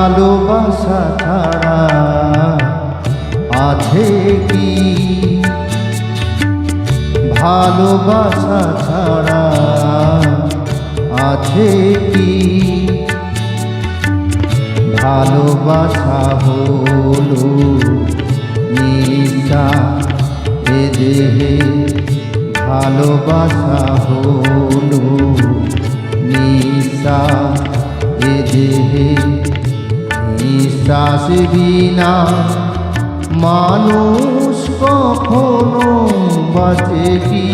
ভালোবাসা ছাড়া আছে কি? ভালোবাসা ছাড়া আছে কি? ভালোবাসা হলো নিশা এ দেহে, ভালোবাসা হলো নিশা এ দেহে। নিঃশ্বাস বিনা মানুষ কখনো বাঁচে কি?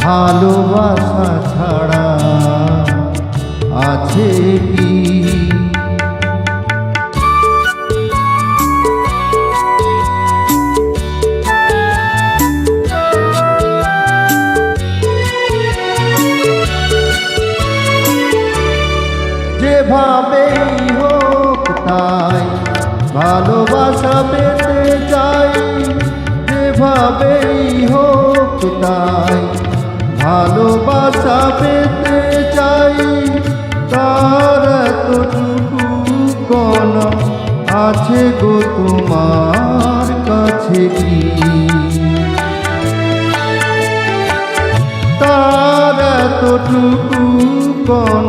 ভালোবাসা ছাড়া আছে কি? যেভাবেই হোক তাই ভালোবাসা পেতে চাই, যেভাবেই হোক তাই ভালোবাসা পেতে চাই। তার এতটুকু কোন আছে গো তোমার কাছে কি? তার এতটুকু কোন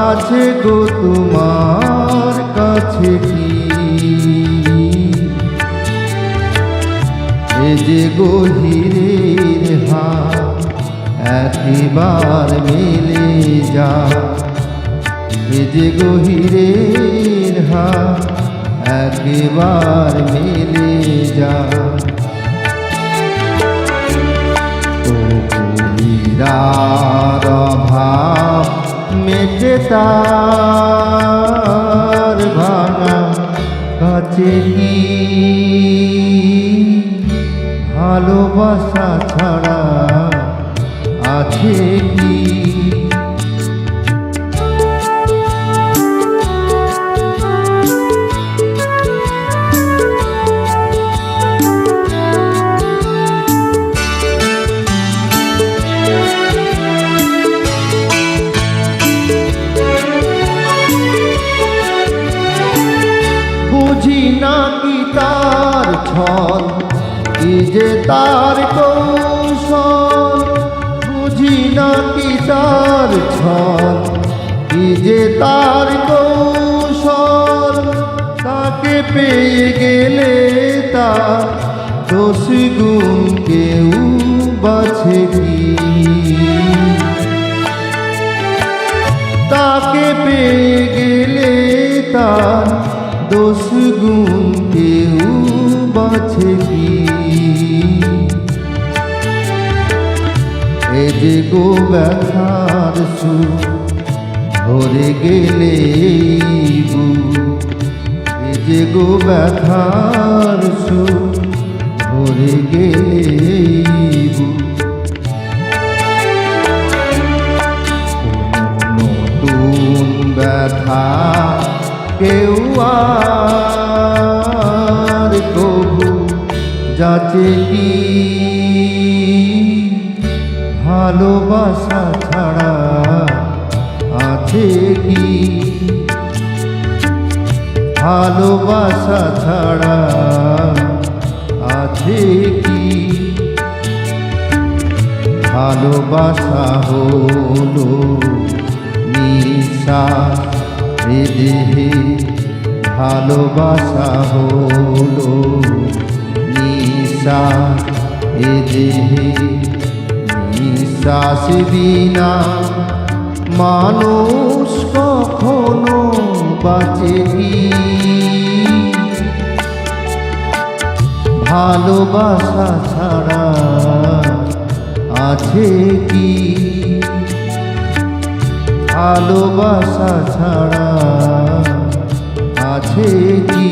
আছে গো তোমার কাছে কি? এ যে গহিরের হাত একবার মেলে যা, এ যে গহিরের হাত একবার মেলে যা। ও কবিরার ভাব মেটে তার ভাঙা কাছে কি? ভালোবাসা ছাড়া আছে কি? বুঝি না কি তার ছল, কি যে তার কৌশল। বুঝি না কি তার ছল, কি যে তার কৌশল। তাকে পেয়ে গেলে তার দোষ গুণ কেউ বাছে কি? তাকে পেয়ে গেলে তার দোষ গুণ কেউ বাছে কি? এ যে গো ব্যথার সুর ধরে গেলে বুক, এ যে গো ব্যথার সুর ধরে গেলে বুক। নতুন ব্যথা কেউ আর কবু যাচ্ছে কি? ভালোবাসা ছাড়া আছে কি? ভালোবাসা ছাড়া আছে কি? ভালোবাসা হলো নিশা এ দেহে, ভালোবাসা হলো নিশা এ দেহে। নিঃশ্বাস বিনা মানুষ কখনো বাঁচে কি? ভালোবাসা ছাড়া আছে কি? ভালোবাসা ছাড়া আছে কি?